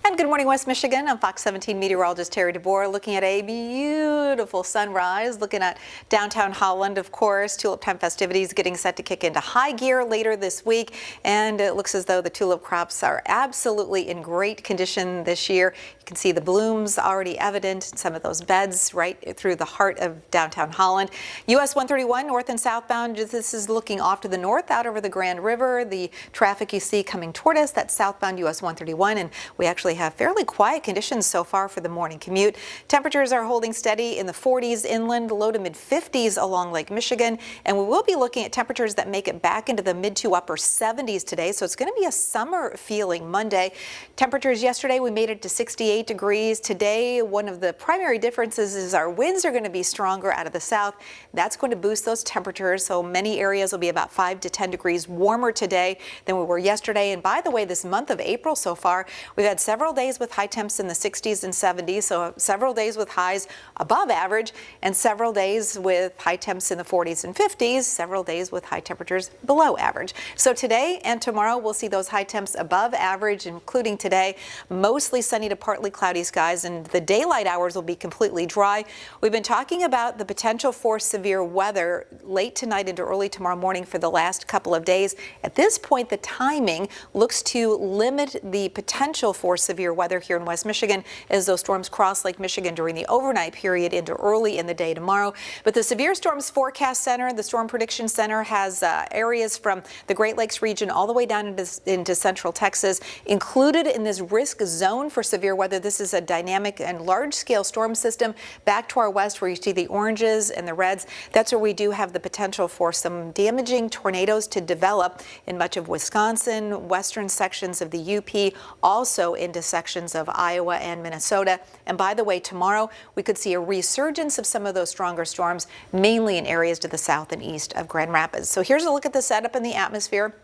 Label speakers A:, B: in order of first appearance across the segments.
A: And good morning, West Michigan. I'm Fox 17 meteorologist Terry DeBoer looking at a beautiful sunrise, looking at downtown Holland, of course. Tulip time festivities getting set to kick into high gear later this week. And it looks as though the tulip crops are absolutely in great condition this year. You can see the blooms already evident in some of those beds right through the heart of downtown Holland. US 131 north and southbound. This is looking off to the north out over the Grand River. The traffic you see coming toward us, that's southbound US 131. And we actually have fairly quiet conditions so far for the morning commute. Temperatures are holding steady in the 40s inland, low to mid 50s along Lake Michigan. And we will be looking at temperatures that make it back into the mid to upper 70s today. So it's going to be a summer feeling Monday. Temperatures yesterday, we made it to 68 degrees. Today, one of the primary differences is our winds are going to be stronger out of the south. That's going to boost those temperatures. So many areas will be about 5 to 10 degrees warmer today than we were yesterday. And by the way, this month of April so far, we've had several days with high temps in the 60s and 70s, so several days with highs above average, and several days with high temps in the 40s and 50s, several days with high temperatures below average. So today and tomorrow we'll see those high temps above average, including today. Mostly sunny to partly cloudy skies, and the daylight hours will be completely dry. We've been talking about the potential for severe weather late tonight into early tomorrow morning for the last couple of days. At this point, the timing looks to limit the potential for severe weather here in West Michigan as those storms cross Lake Michigan during the overnight period into early in the day tomorrow. But the Severe Storms Forecast Center, the Storm Prediction Center, has areas from the Great Lakes region all the way down into central Texas included in this risk zone for severe weather. This is a dynamic and large-scale storm system back to our west where you see the oranges and the reds. That's where we do have the potential for some damaging tornadoes to develop in much of Wisconsin, western sections of the UP, also into sections of Iowa and Minnesota. And by the way, tomorrow we could see a resurgence of some of those stronger storms, mainly in areas to the south and east of Grand Rapids. So here's a look at the setup in the atmosphere.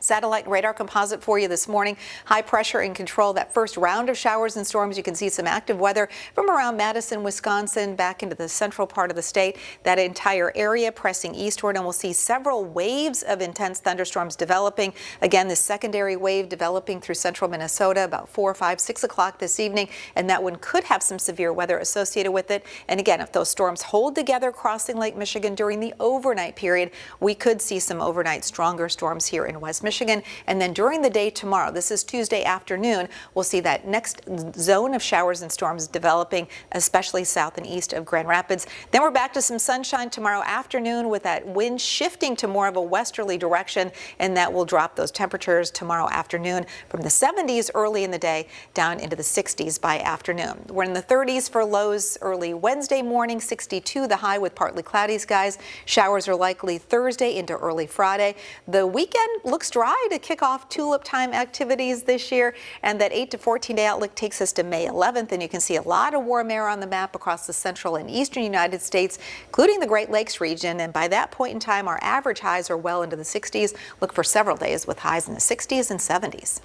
A: Satellite radar composite for you this morning. High pressure and control that first round of showers and storms. You can see some active weather from around Madison, Wisconsin, back into the central part of the state. That entire area pressing eastward, and we'll see several waves of intense thunderstorms developing. Again, this secondary wave developing through central Minnesota about 4, 5, 6 o'clock this evening, and that one could have some severe weather associated with it. And again, if those storms hold together crossing Lake Michigan during the overnight period, we could see some overnight stronger storms here in West Michigan. And then during the day tomorrow, this is Tuesday afternoon, we'll see that next zone of showers and storms developing, especially south and east of Grand Rapids. Then we're back to some sunshine tomorrow afternoon with that wind shifting to more of a westerly direction, and that will drop those temperatures tomorrow afternoon from the 70s early in the day down into the 60s by afternoon. We're in the 30s for lows early Wednesday morning, 62 the high with partly cloudy skies. Showers are likely Thursday into early Friday. The weekend looks dry to kick off tulip time activities this year, and that 8 to 14 day outlook takes us to May 11th, and you can see a lot of warm air on the map across the central and eastern United States, including the Great Lakes region, and by that point in time our average highs are well into the 60s. Look for several days with highs in the 60s and 70s.